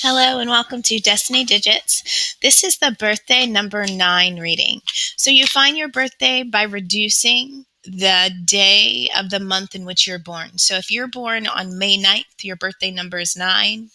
Hello and welcome to Destiny Digits. This is the birthday number 9 reading. So you find your birthday by reducing the day of the month in which you're born. So if you're born on May 9th, your birthday number is 9.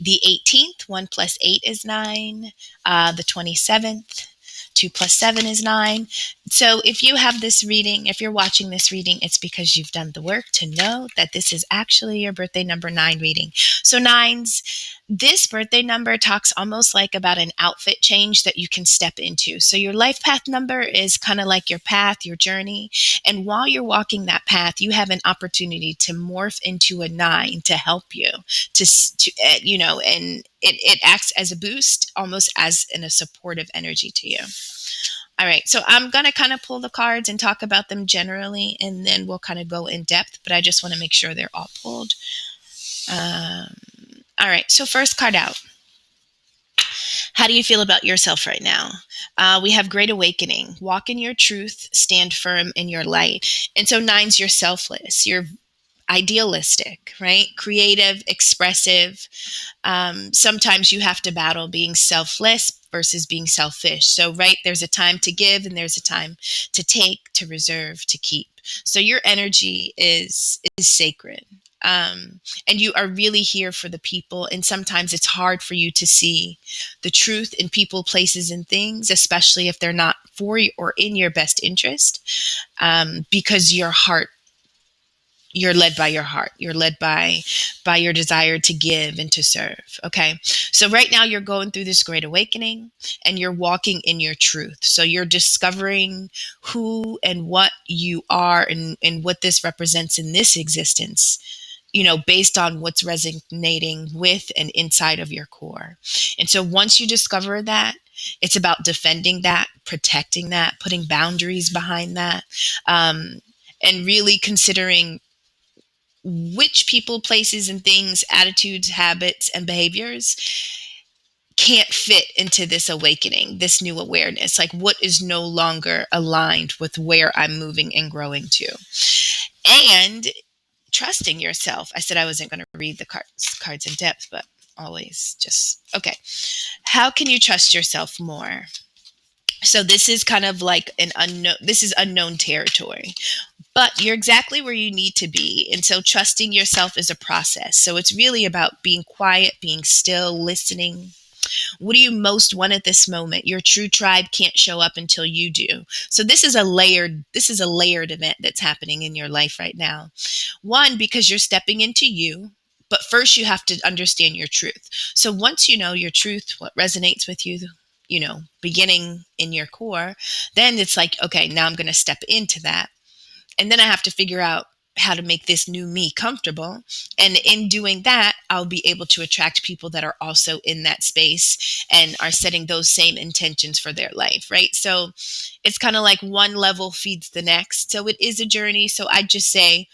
The 18th, 1 plus 8 is 9. The 27th, 2 plus 7 is 9. So if you have this reading, if you're watching this reading, it's because you've done the work to know that this is actually your birthday number 9 reading. So nines, this birthday number talks almost like about an outfit change that you can step into. So your life path number is kind of like your path, your journey. And while you're walking that path, you have an opportunity to morph into a 9 to help you and it acts as a boost, almost as in a supportive energy to you. All right, so I'm going to kind of pull the cards and talk about them generally, and then we'll kind of go in depth, but I just want to make sure they're all pulled. All right, so first card out. How do you feel about yourself right now? We have great awakening. Walk in your truth, stand firm in your light. And so nines, you're selfless. You're idealistic, right? Creative, expressive. Sometimes you have to battle being selfless versus being selfish. So, right, there's a time to give and there's a time to take, to reserve, to keep. So your energy is sacred. And you are really here for the people. And sometimes it's hard for you to see the truth in people, places, and things, especially if they're not for you or in your best interest, because you're led by your heart. You're led by your desire to give and to serve. Okay. So right now you're going through this great awakening and you're walking in your truth. So you're discovering who and what you are and what this represents in this existence, based on what's resonating with and inside of your core. And so once you discover that, it's about defending that, protecting that, putting boundaries behind that, and really considering which people, places, and things, attitudes, habits, and behaviors can't fit into this awakening, this new awareness. Like, what is no longer aligned with where I'm moving and growing to? And trusting yourself. I said I wasn't going to read the cards in depth, but always just, okay. How can you trust yourself more? So this is kind of like this is unknown territory, but you're exactly where you need to be. And so trusting yourself is a process. So it's really about being quiet, being still, listening. What do you most want at this moment? Your true tribe can't show up until you do. So this is a layered event that's happening in your life right now. One, because you're stepping into you, but first you have to understand your truth. So once you know your truth, what resonates with you, beginning in your core, then it's like, okay, now I'm going to step into that. And then I have to figure out how to make this new me comfortable. And in doing that, I'll be able to attract people that are also in that space and are setting those same intentions for their life, right? So it's kind of like one level feeds the next. So it is a journey. So I just say,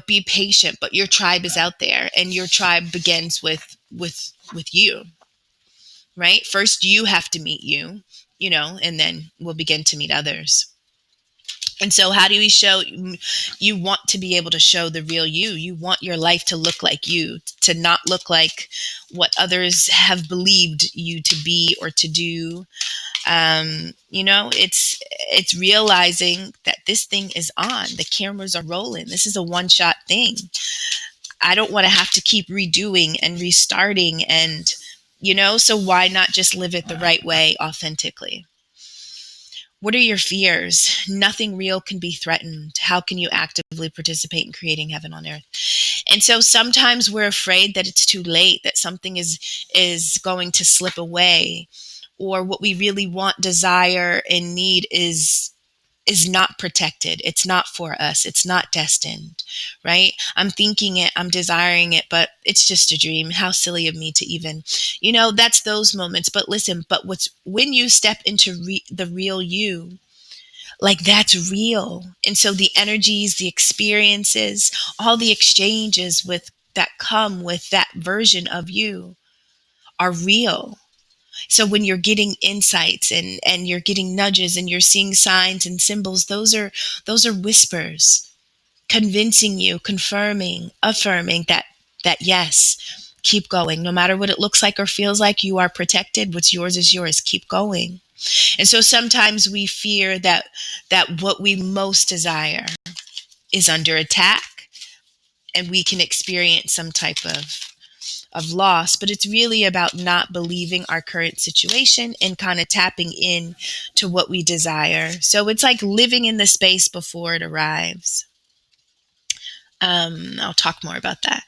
be patient, but your tribe is out there, and your tribe begins with you, right? First, you have to meet you, and then we'll begin to meet others. And so how do we show? You want to be able to show the real you. You want your life to look like you, to not look like what others have believed you to be or to do. It's realizing that this thing is on. The cameras are rolling. This is a one-shot thing. I don't want to have to keep redoing and restarting, and so why not just live it the right way, authentically? What are your fears? Nothing real can be threatened. How can you actively participate in creating heaven on earth? And so sometimes we're afraid that it's too late, that something is going to slip away, or what we really want, desire, and need is not protected. It's not for us. It's not destined, right? I'm thinking it, I'm desiring it, but it's just a dream. How silly of me to even, that's those moments. But listen, when you step into the real you, like, that's real. And so the energies, the experiences, all the exchanges that come with that version of you are real. So when you're getting insights and you're getting nudges and you're seeing signs and symbols, those are whispers convincing you, confirming, affirming that yes, Keep going. No matter what it looks like or feels like, you are protected. What's yours is yours. Keep going. And so sometimes we fear that what we most desire is under attack, and we can experience some type of loss, but it's really about not believing our current situation and kind of tapping in to what we desire. So it's like living in the space before it arrives. I'll talk more about that.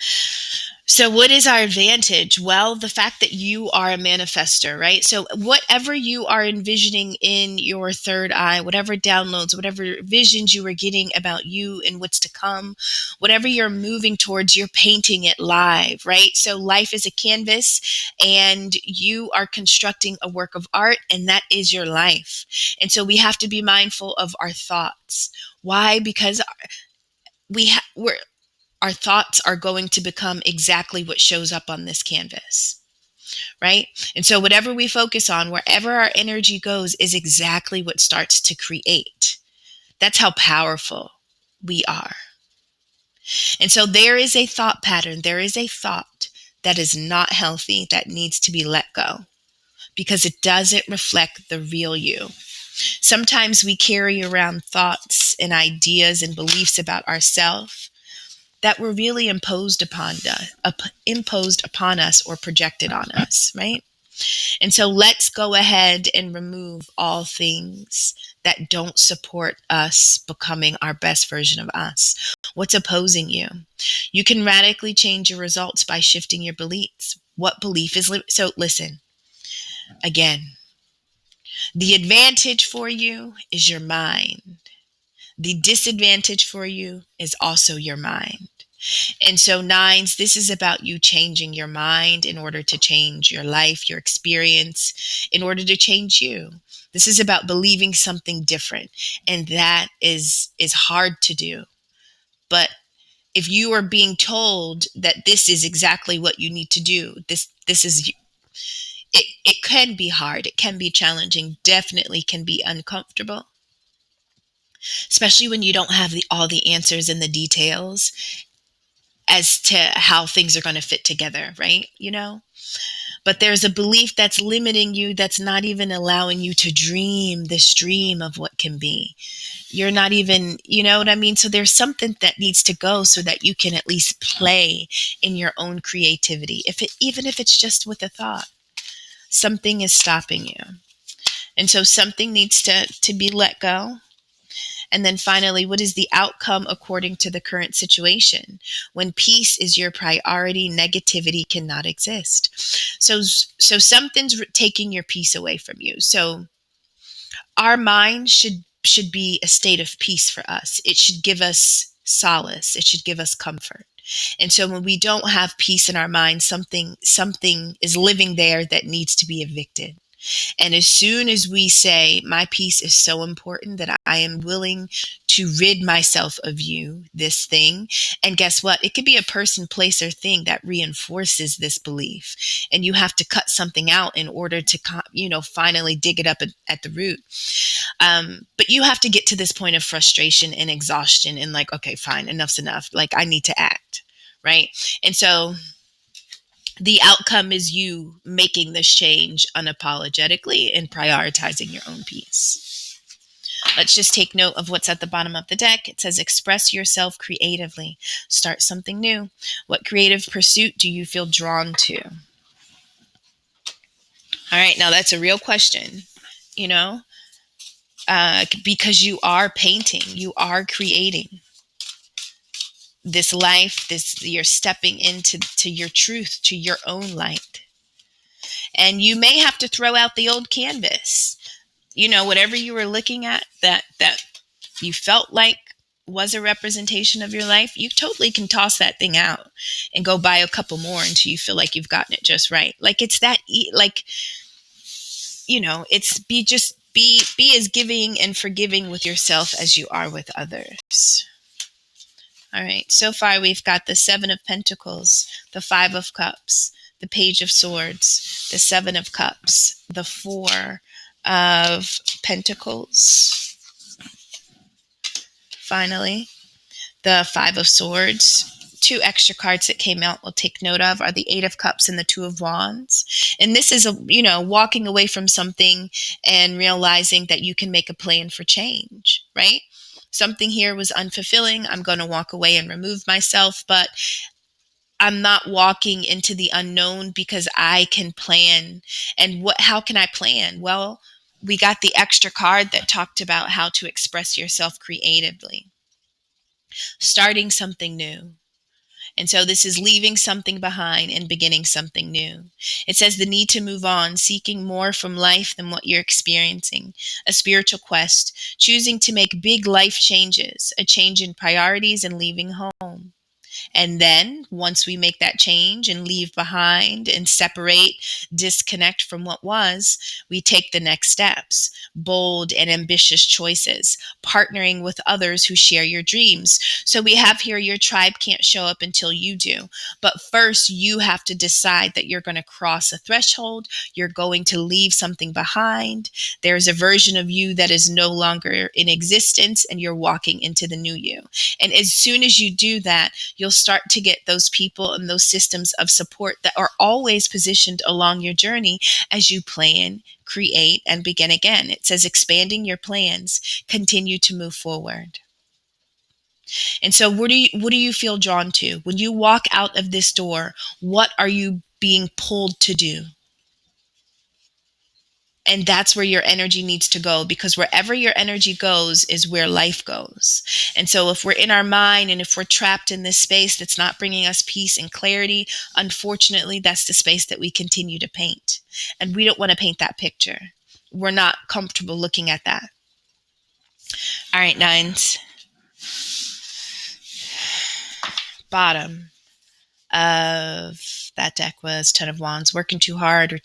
So what is our advantage? Well, the fact that you are a manifester, right? So whatever you are envisioning in your third eye, whatever downloads, whatever visions you are getting about you and what's to come, whatever you're moving towards, you're painting it live, right? So life is a canvas and you are constructing a work of art, and that is your life. And so we have to be mindful of our thoughts. Why? Because we're our thoughts are going to become exactly what shows up on this canvas, right? And so whatever we focus on, wherever our energy goes, is exactly what starts to create. That's how powerful we are. And so there is a thought pattern, there is a thought that is not healthy that needs to be let go because it doesn't reflect the real you. Sometimes we carry around thoughts and ideas and beliefs about ourselves that were really imposed upon us or projected on us, right? And so let's go ahead and remove all things that don't support us becoming our best version of us. What's opposing you? You can radically change your results by shifting your beliefs. What belief is so listen, again, the advantage for you is your mind. The disadvantage for you is also your mind. And so nines, this is about you changing your mind in order to change your life, your experience, in order to change you. This is about believing something different. And that is hard to do. But if you are being told that this is exactly what you need to do, this is it can be hard, it can be challenging, definitely can be uncomfortable, especially when you don't have all the answers and the details as to how things are going to fit together, right? But there's a belief that's limiting you, that's not even allowing you to dream this dream of what can be. You're not even, you know what I mean? So there's something that needs to go so that you can at least play in your own creativity. Even if it's just with a thought, something is stopping you. And so something needs to be let go. And then finally, what is the outcome according to the current situation? When peace is your priority, negativity cannot exist. So something's taking your peace away from you. So our mind should be a state of peace for us. It should give us solace. It should give us comfort. And so when we don't have peace in our mind, something is living there that needs to be evicted. And as soon as we say, my peace is so important that I am willing to rid myself of you, this thing. And guess what? It could be a person, place, or thing that reinforces this belief. And you have to cut something out in order to, finally dig it up at the root. But you have to get to this point of frustration and exhaustion and like, okay, fine, enough's enough. Like, I need to act. Right. And so the outcome is you making this change unapologetically and prioritizing your own peace. Let's just take note of what's at the bottom of the deck. It says, express yourself creatively. Start something new. What creative pursuit do you feel drawn to? All right, now that's a real question, because you are painting, you are creating this life, you're stepping into your truth, to your own light. And you may have to throw out the old canvas. Whatever you were looking at that you felt like was a representation of your life, you totally can toss that thing out and go buy a couple more until you feel like you've gotten it just right. Like it's that, it's be as giving and forgiving with yourself as you are with others. All right, so far we've got the Seven of Pentacles, the Five of Cups, the Page of Swords, the Seven of Cups, the Four of Pentacles, finally, the Five of Swords, two extra cards that came out we'll take note of are the Eight of Cups and the Two of Wands. And this is, walking away from something and realizing that you can make a plan for change, right? Something here was unfulfilling. I'm going to walk away and remove myself, but I'm not walking into the unknown because I can plan. And how can I plan? Well, we got the extra card that talked about how to express yourself creatively, starting something new. And so this is leaving something behind and beginning something new. It says the need to move on, seeking more from life than what you're experiencing, a spiritual quest, choosing to make big life changes, a change in priorities and leaving home. And then once we make that change and leave behind and separate, disconnect from what was, we take the next steps, bold and ambitious choices, partnering with others who share your dreams. So we have here your tribe can't show up until you do. But first, you have to decide that you're going to cross a threshold. You're going to leave something behind. There's a version of you that is no longer in existence, and you're walking into the new you. And as soon as you do that, you'll start to get those people and those systems of support that are always positioned along your journey as you plan, create, and begin again. It says expanding your plans, continue to move forward. And so what do you feel drawn to? When you walk out of this door, what are you being pulled to do? And that's where your energy needs to go, because wherever your energy goes is where life goes. And so if we're in our mind and if we're trapped in this space that's not bringing us peace and clarity, unfortunately, that's the space that we continue to paint. And we don't want to paint that picture. We're not comfortable looking at that. All right, nines. Bottom of that deck was Ten of Wands, working too hard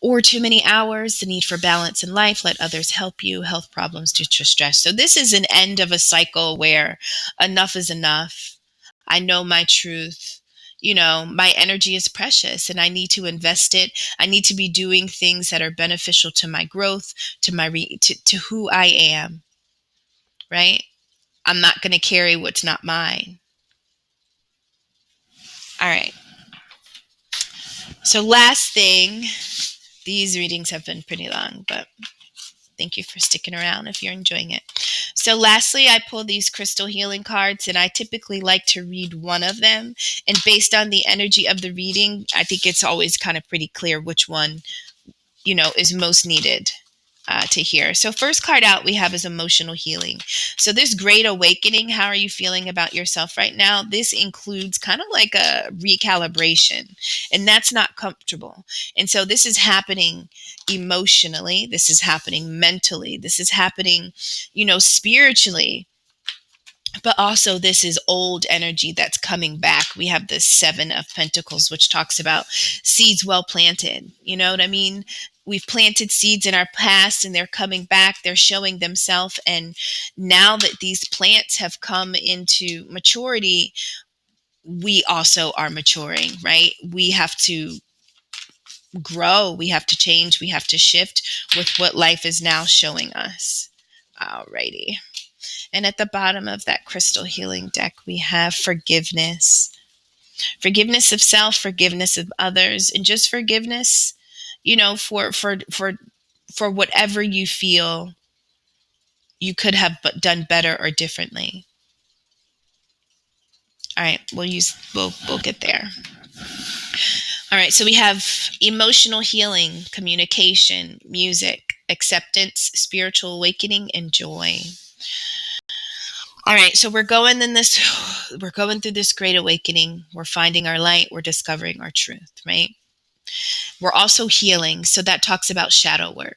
or too many hours, the need for balance in life, let others help you, health problems due to stress. So this is an end of a cycle where enough is enough. I know my truth. My energy is precious and I need to invest it. I need to be doing things that are beneficial to my growth, to to who I am, right? I'm not going to carry what's not mine. All right. So last thing, these readings have been pretty long, but thank you for sticking around if you're enjoying it. So lastly, I pull these crystal healing cards, and I typically like to read one of them. And based on the energy of the reading, I think it's always kind of pretty clear which one, is most needed to hear. So first card out we have is emotional healing. So this great awakening, how are you feeling about yourself right now? This includes kind of like a recalibration, and that's not comfortable. And so this is happening emotionally, this is happening mentally, this is happening, spiritually. But also, this is old energy that's coming back. We have the Seven of Pentacles, which talks about seeds well planted. You know what I mean? We've planted seeds in our past and they're coming back. They're showing themselves. And now that these plants have come into maturity, we also are maturing, right? We have to grow, we have to change, we have to shift with what life is now showing us. Alrighty. And at the bottom of that crystal healing deck, we have forgiveness. Forgiveness of self, forgiveness of others, and just forgiveness, for whatever you feel you could have done better or differently. All right, we'll get there. All right, so we have emotional healing, communication, music, acceptance, spiritual awakening, and joy. All right, so we're going through this great awakening. We're finding our light. We're discovering our truth, right? We're also healing. So that talks about shadow work.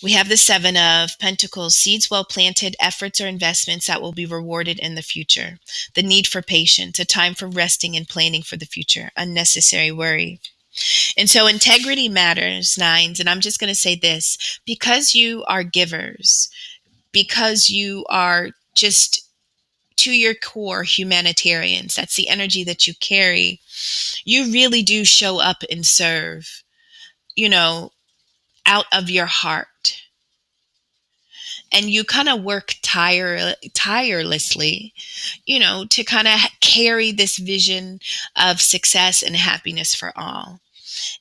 We have the Seven of Pentacles, seeds well planted, efforts or investments that will be rewarded in the future. The need for patience, a time for resting and planning for the future, unnecessary worry. And so integrity matters, nines. And I'm just going to say this, because you are givers, because you are just to your core humanitarians, that's the energy that you carry. You really do show up and serve, out of your heart. and you kind of work tirelessly, to kind of carry this vision of success and happiness for all.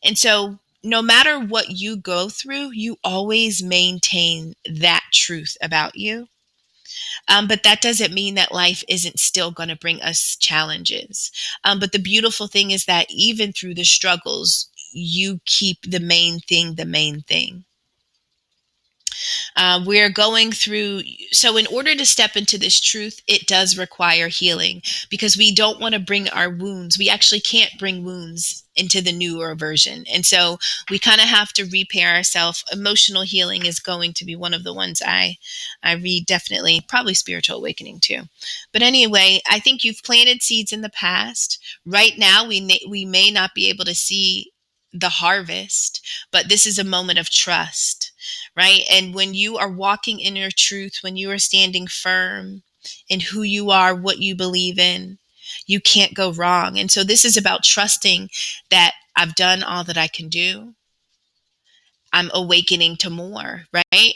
And so, no matter what you go through, you always maintain that truth about you. But that doesn't mean that life isn't still going to bring us challenges. But the beautiful thing is that even through the struggles, you keep the main thing the main thing. We're going through, so in order to step into this truth, it does require healing, because we don't want to bring our wounds. We actually can't bring wounds into the newer version. And so we kind of have to repair ourselves. Emotional healing is going to be one of the ones I read, definitely, probably spiritual awakening too. But anyway, I think you've planted seeds in the past. Right now, we may not be able to see the harvest, but this is a moment of trust, right? And when you are walking in your truth, when you are standing firm in who you are, what you believe in, you can't go wrong. And so this is about trusting that I've done all that I can do. I'm awakening to more, right?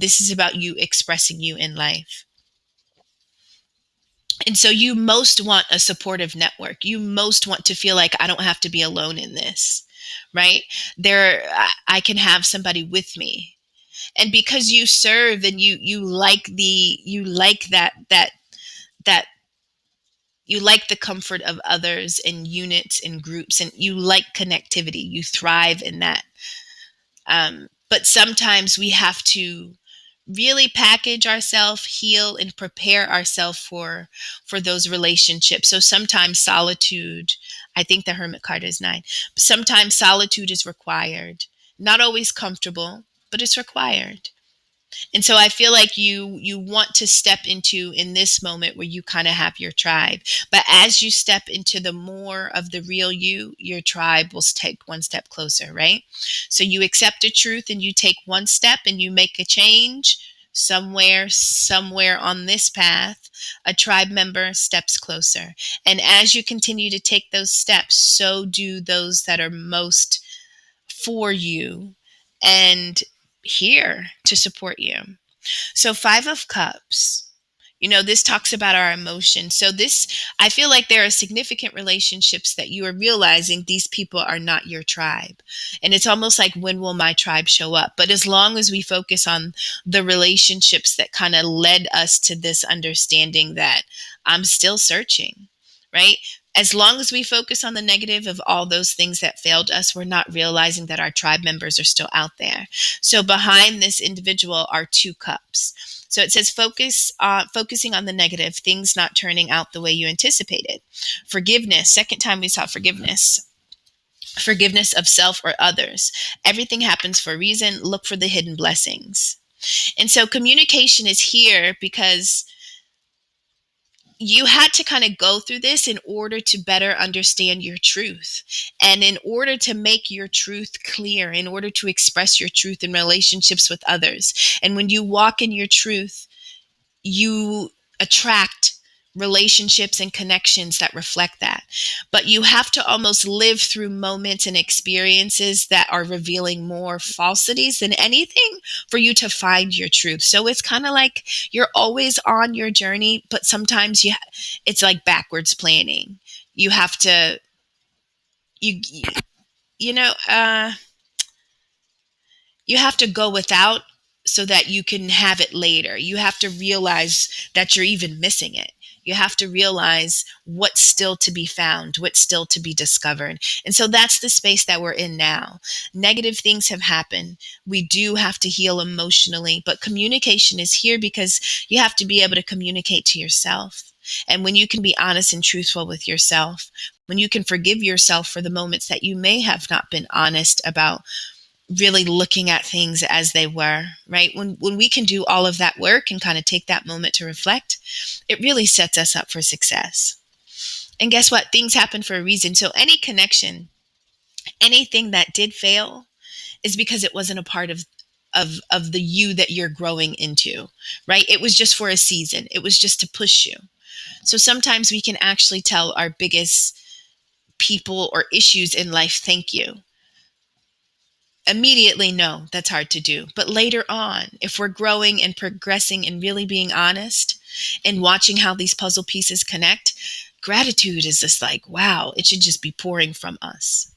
This is about you expressing you in life. And so you most want a supportive network. You most want to feel like I don't have to be alone in this, right? I can have somebody with me. And because you serve and you like that you like the comfort of others and units and groups, and you like connectivity, you thrive in that. But sometimes we have to really package ourselves, heal, and prepare ourselves for those relationships. So sometimes solitude, I think the Hermit card is 9. Sometimes solitude is required. Not always comfortable, but it's required. And so I feel like you want to step into, in this moment where you kind of have your tribe. But as you step into the more of the real you, your tribe will take one step closer, right? So you accept a truth and you take one step and you make a change somewhere on this path. A tribe member steps closer. And as you continue to take those steps, so do those that are most for you and here to support you. So 5 of Cups, this talks about our emotions. So this, I feel like there are significant relationships that you are realizing these people are not your tribe. And it's almost like, when will my tribe show up? But as long as we focus on the relationships that kind of led us to this understanding that I'm still searching, right? As long as we focus on the negative of all those things that failed us, we're not realizing that our tribe members are still out there. So behind this individual are 2 cups. So it says focusing on the negative, things not turning out the way you anticipated. Forgiveness, second time we saw forgiveness. Forgiveness of self or others. Everything happens for a reason. Look for the hidden blessings. And so communication is here because you had to kind of go through this in order to better understand your truth, and in order to make your truth clear, in order to express your truth in relationships with others. And when you walk in your truth, you attract relationships and connections that reflect that. But you have to almost live through moments and experiences that are revealing more falsities than anything for you to find your truth. So it's kind of like you're always on your journey, but sometimes it's like backwards planning. You have to you you know you have to go without so that you can have it later. You have to realize that you're even missing it. You have to realize what's still to be found, what's still to be discovered. And so that's the space that we're in now. Negative things have happened. We do have to heal emotionally, but communication is here because you have to be able to communicate to yourself. And when you can be honest and truthful with yourself, when you can forgive yourself for the moments that you may have not been honest about really looking at things as they were, right? When we can do all of that work and kind of take that moment to reflect, it really sets us up for success. And guess what? Things happen for a reason. So any connection, anything that did fail is because it wasn't a part of the you that you're growing into, right? It was just for a season. It was just to push you. So sometimes we can actually tell our biggest people or issues in life, thank you. Immediately, no, that's hard to do. But later on, if we're growing and progressing and really being honest and watching how these puzzle pieces connect, gratitude is just like, wow, it should just be pouring from us.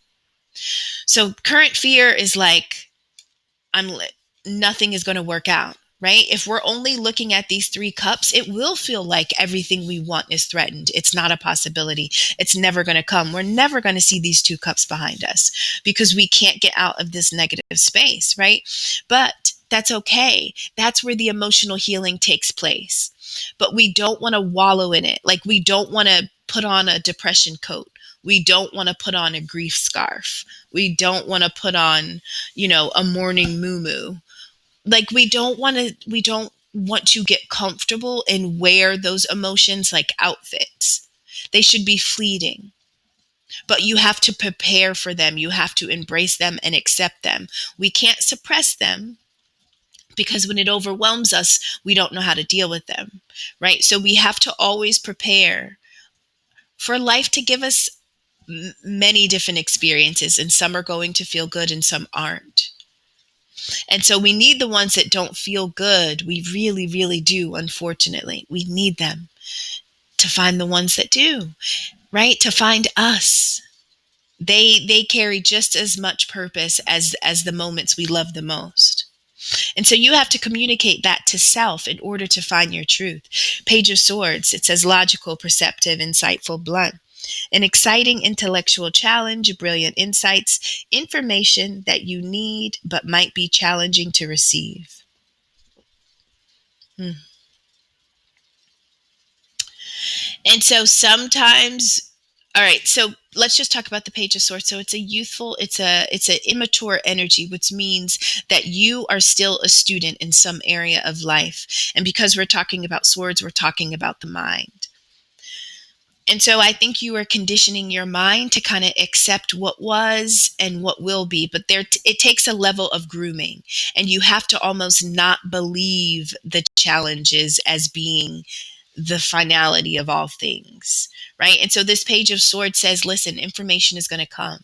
So current fear is like, I'm nothing is going to work out, right? If we're only looking at these three cups, it will feel like everything we want is threatened. It's not a possibility. It's never going to come. We're never going to see these two cups behind us because we can't get out of this negative space, right? But that's okay. That's where the emotional healing takes place. But we don't want to wallow in it. Like we don't want to put on a depression coat. We don't want to put on a grief scarf. We don't want to put on, a morning moo. Like we don't want to get comfortable and wear those emotions like outfits. They should be fleeting. But you have to prepare for them. You have to embrace them and accept them. We can't suppress them because when it overwhelms us, we don't know how to deal with them, right? So we have to always prepare for life to give us many different experiences, and some are going to feel good and some aren't. And so we need the ones that don't feel good. We really, really do, unfortunately. We need them to find the ones that do, right? To find us. They carry just as much purpose as the moments we love the most. And so you have to communicate that to self in order to find your truth. Page of Swords, it says logical, perceptive, insightful, blunt. An exciting intellectual challenge, brilliant insights, information that you need but might be challenging to receive. Hmm. And so sometimes, all right, so let's just talk about the Page of Swords. So it's an immature energy, which means that you are still a student in some area of life. And because we're talking about swords, we're talking about the mind. And so I think you are conditioning your mind to kind of accept what was and what will be, but it takes a level of grooming, and you have to almost not believe the challenges as being the finality of all things, right? And so this Page of Swords says, listen, information is going to come.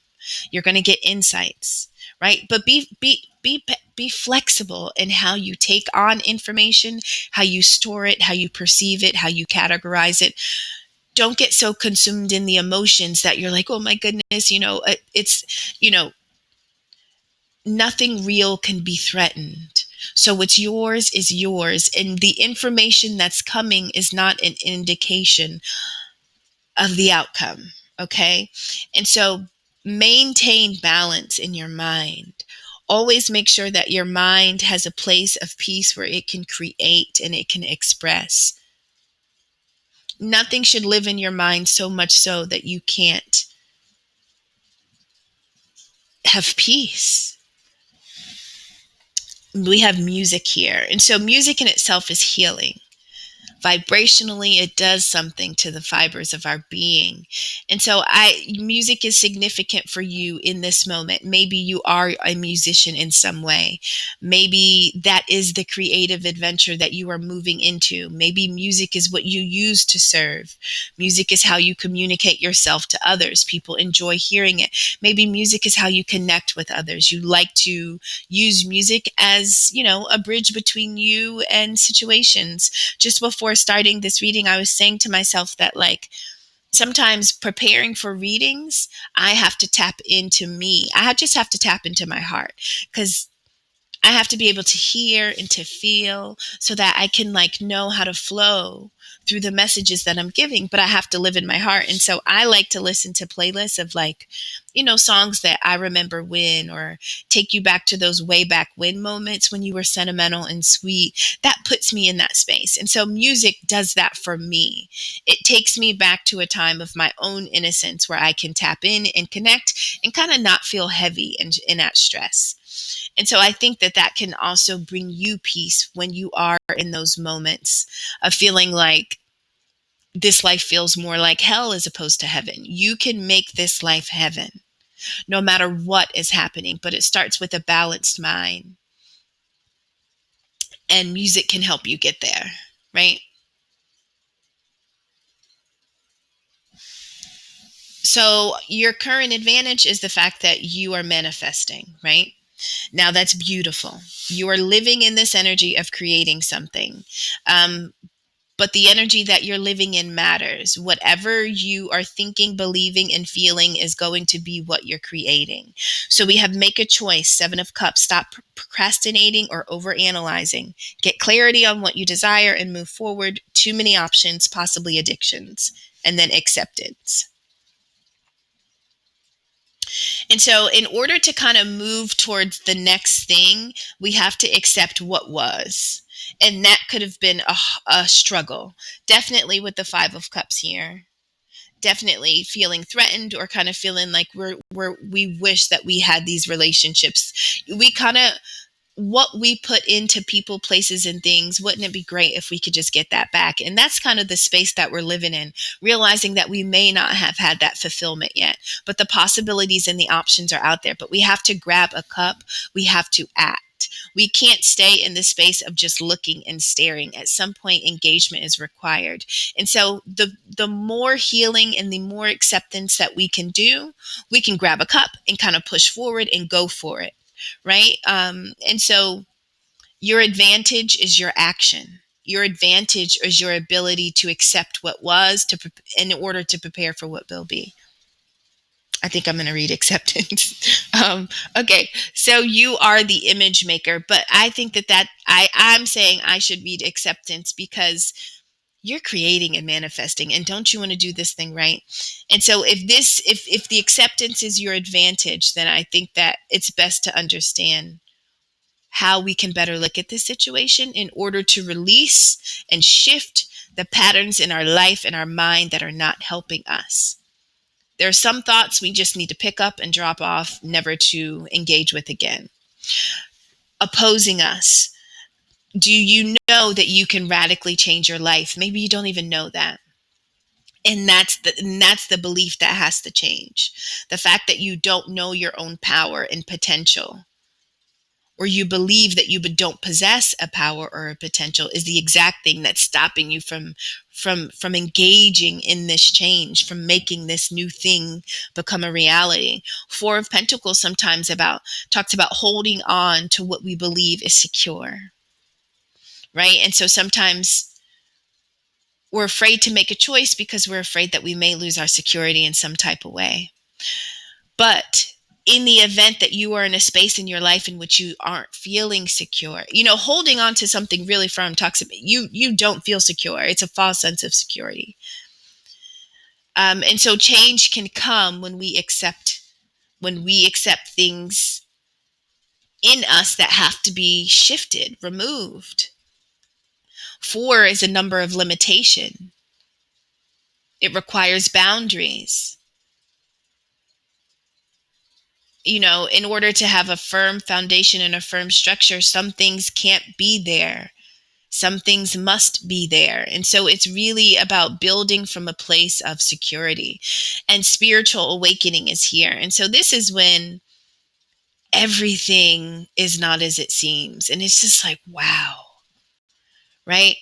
You're going to get insights, right? But be flexible in how you take on information, how you store it, how you perceive it, how you categorize it. Don't get so consumed in the emotions that you're like, oh my goodness, it's, nothing real can be threatened. So what's yours is yours. And the information that's coming is not an indication of the outcome. Okay. And so maintain balance in your mind. Always make sure that your mind has a place of peace where it can create and it can express. Nothing should live in your mind so much so that you can't have peace. We have music here. And so music in itself is healing. Vibrationally, it does something to the fibers of our being. And so music is significant for you in this moment. Maybe you are a musician in some way. Maybe that is the creative adventure that you are moving into. Maybe music is what you use to serve. Music is how you communicate yourself to others. People enjoy hearing it. Maybe music is how you connect with others. You like to use music as, a bridge between you and situations. Just before starting this reading, I was saying to myself that, like, sometimes preparing for readings, I have to tap into me. Just have to tap into my heart, because I have to be able to hear and to feel so that I can, like, know how to flow through the messages that I'm giving, but I have to live in my heart. And so I like to listen to playlists of, like, songs that I remember when, or take you back to those way back when moments when you were sentimental and sweet. That puts me in that space. And so music does that for me. It takes me back to a time of my own innocence where I can tap in and connect and kind of not feel heavy and at stress. And so I think that can also bring you peace when you are in those moments of feeling like this life feels more like hell as opposed to heaven. You can make this life heaven no matter what is happening, but it starts with a balanced mind. And music can help you get there, right? So your current advantage is the fact that you are manifesting, right? Now that's beautiful. You are living in this energy of creating something. Um, but the energy that you're living in matters. Whatever you are thinking, believing, and feeling is going to be what you're creating. So we have make a choice, Seven of Cups. Stop procrastinating or overanalyzing. Get clarity on what you desire and move forward. Too many options, possibly addictions. And then acceptance. And so, in order to kind of move towards the next thing, we have to accept what was. And that could have been a struggle. Definitely with the Five of Cups here. Definitely feeling threatened or kind of feeling like we wish that we had these relationships. We kind of what we put into people, places, and things, wouldn't it be great if we could just get that back? And that's kind of the space that we're living in, realizing that we may not have had that fulfillment yet, but the possibilities and the options are out there. But we have to grab a cup, we have to act. We can't stay in the space of just looking and staring. At some point, engagement is required. And so the more healing and the more acceptance that we can do, we can grab a cup and kind of push forward and go for it. Right. And so your advantage is your action. Your advantage is your ability to accept what was in order to prepare for what will be. I think I'm going to read acceptance. Okay, so you are the image maker, but I think I'm saying I should read acceptance because you're creating and manifesting, and don't you want to do this thing right? And so if the acceptance is your advantage, then I think that it's best to understand how we can better look at this situation in order to release and shift the patterns in our life and our mind that are not helping us. There are some thoughts we just need to pick up and drop off, never to engage with again. Opposing us. Do you know that you can radically change your life? Maybe you don't even know that. And that's the belief that has to change. The fact that you don't know your own power and potential, or you believe that you don't possess a power or a potential, is the exact thing that's stopping you from engaging in this change, from making this new thing become a reality. Four of Pentacles sometimes talks about holding on to what we believe is secure, right? And so sometimes we're afraid to make a choice because we're afraid that we may lose our security in some type of way. But in the event that you are in a space in your life in which you aren't feeling secure, holding on to something really firm talks about you don't feel secure. It's a false sense of security. And so change can come when we accept things in us that have to be shifted, removed. Four is a number of limitation. It requires boundaries. In order to have a firm foundation and a firm structure, some things can't be there. Some things must be there. And so it's really about building from a place of security. And spiritual awakening is here. And so this is when everything is not as it seems. And it's just like, wow. Right?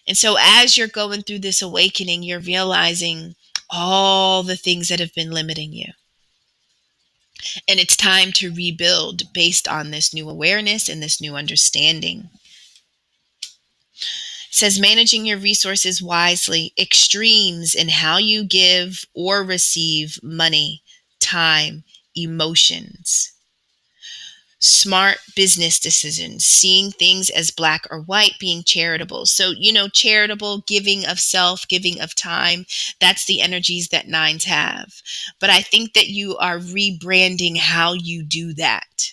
And so as you're going through this awakening, you're realizing all the things that have been limiting you. And it's time to rebuild based on this new awareness and this new understanding. It says managing your resources wisely, extremes in how you give or receive money, time, emotions. Smart business decisions, seeing things as black or white, being charitable. So, charitable, giving of self, giving of time, that's the energies that nines have. But I think that you are rebranding how you do that,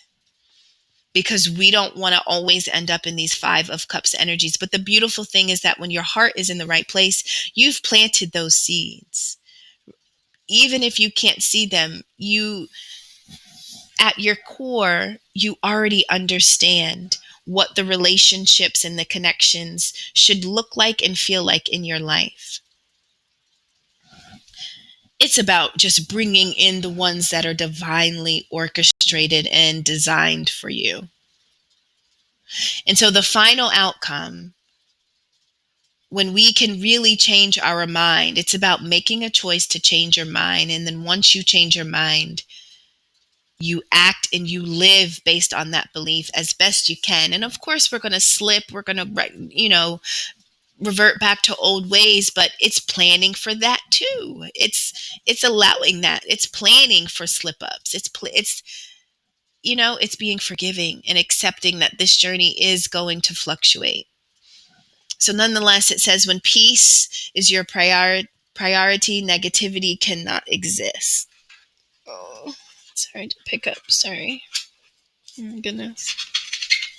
because we don't want to always end up in these Five of Cups energies. But the beautiful thing is that when your heart is in the right place, you've planted those seeds. Even if you can't see them, at your core, you already understand what the relationships and the connections should look like and feel like in your life. It's about just bringing in the ones that are divinely orchestrated and designed for you. And so the final outcome, when we can really change our mind, it's about making a choice to change your mind. And then once you change your mind, You act and you live based on that belief as best you can. And of course, we're going to slip. We're going to, revert back to old ways, but it's planning for that too. It's allowing that. It's planning for slip ups. It's being forgiving and accepting that this journey is going to fluctuate. So nonetheless, it says when peace is your priority, negativity cannot exist. Oh, sorry to pick up. Sorry. Oh my goodness.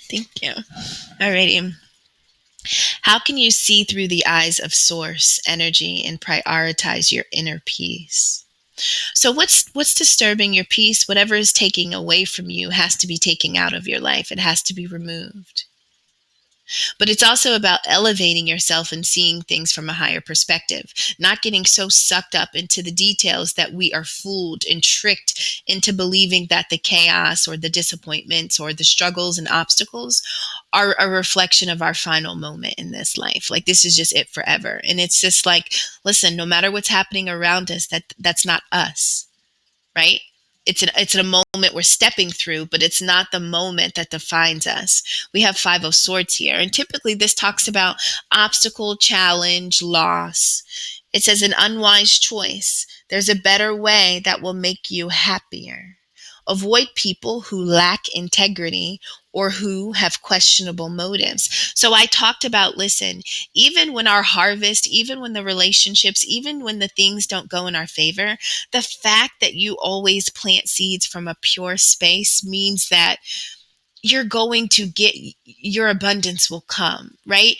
Thank you. Alrighty. How can you see through the eyes of source energy and prioritize your inner peace? So what's disturbing your peace? Whatever is taking away from you has to be taken out of your life. It has to be removed. But it's also about elevating yourself and seeing things from a higher perspective, not getting so sucked up into the details that we are fooled and tricked into believing that the chaos or the disappointments or the struggles and obstacles are a reflection of our final moment in this life. Like this is just it forever. And it's just like, listen, no matter what's happening around us, that's not us, right? It's a moment we're stepping through, but it's not the moment that defines us. We have Five of Swords here, and typically this talks about obstacle, challenge, loss. It says an unwise choice. There's a better way that will make you happier. Avoid people who lack integrity or who have questionable motives. So I talked about, listen, even when our harvest, even when the relationships, even when the things don't go in our favor, the fact that you always plant seeds from a pure space means that you're going to get, your abundance will come, right?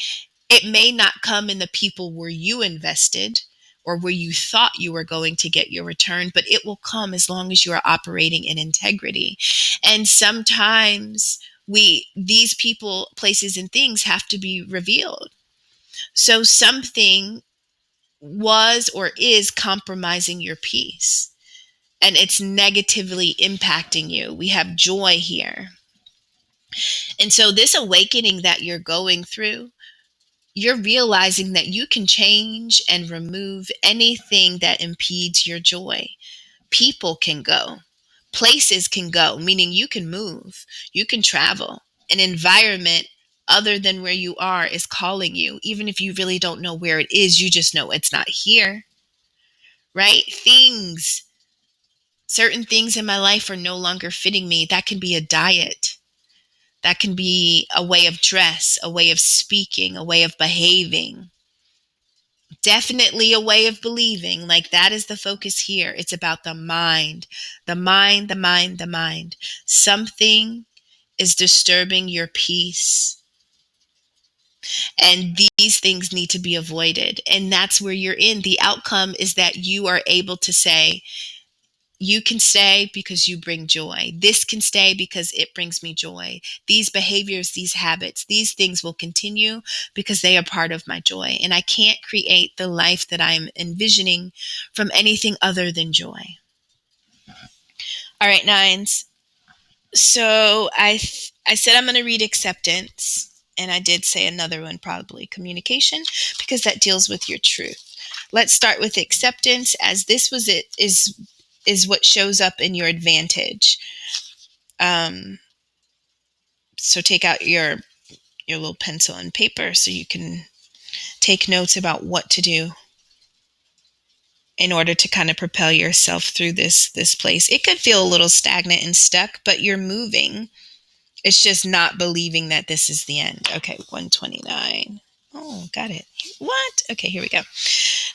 It may not come in the people where you invested or where you thought you were going to get your return, but it will come as long as you are operating in integrity. And sometimes these people, places, and things have to be revealed. So something was or is compromising your peace, and it's negatively impacting you. We have joy here. And so this awakening that you're going through, you're realizing that you can change and remove anything that impedes your joy. People can go, places can go, meaning you can move, you can travel. An environment other than where you are is calling you. Even if you really don't know where it is, you just know it's not here, right? Certain things in my life are no longer fitting me. That can be a diet. That can be a way of dress, a way of speaking, a way of behaving. Definitely a way of believing. Like that is the focus here. It's about the mind, the mind, the mind, the mind. Something is disturbing your peace. And these things need to be avoided. And that's where you're in. The outcome is that you are able to say, you can stay because you bring joy. This can stay because it brings me joy. These behaviors, these habits, these things will continue because they are part of my joy. And I can't create the life that I'm envisioning from anything other than joy. All right, nines. So I said I'm going to read acceptance. And I did say another one, probably communication, because that deals with your truth. Let's start with acceptance, as this was it is what shows up in your advantage. So take out your little pencil and paper so you can take notes about what to do in order to kind of propel yourself through this place. It could feel a little stagnant and stuck, but you're moving. It's just not believing that this is the end. Okay, 129. Oh, got it. What? Okay, here we go.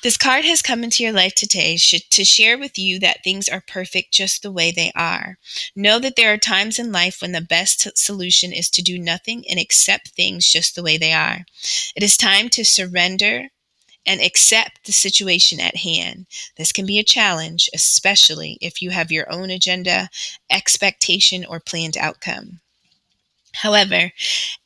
This card has come into your life today to share with you that things are perfect just the way they are. Know that there are times in life when the best solution is to do nothing and accept things just the way they are. It is time to surrender and accept the situation at hand. This can be a challenge, especially if you have your own agenda, expectation, or planned outcome. However,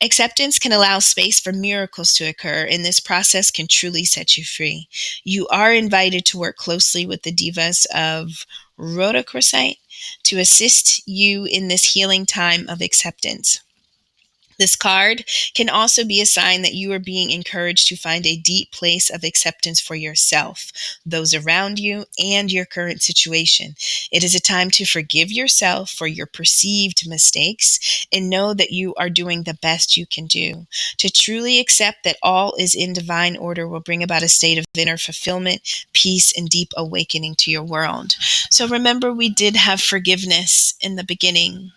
acceptance can allow space for miracles to occur, and this process can truly set you free. You are invited to work closely with the divas of Rhodochrosite to assist you in this healing time of acceptance. This card can also be a sign that you are being encouraged to find a deep place of acceptance for yourself, those around you, and your current situation. It is a time to forgive yourself for your perceived mistakes and know that you are doing the best you can do. To truly accept that all is in divine order will bring about a state of inner fulfillment, peace, and deep awakening to your world. So remember, we did have forgiveness in the beginning.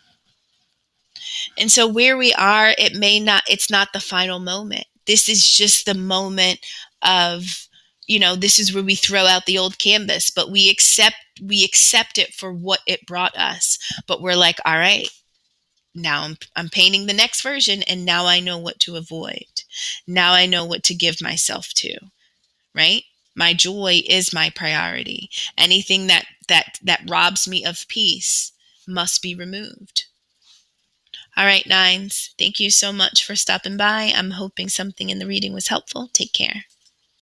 And so where we are, it's not the final moment. This is just the moment of, this is where we throw out the old canvas, but we accept it for what it brought us. But we're like, all right, now I'm painting the next version, and now I know what to avoid. Now I know what to give myself to, right? My joy is my priority. Anything that robs me of peace must be removed. All right, nines. Thank you so much for stopping by. I'm hoping something in the reading was helpful. Take care.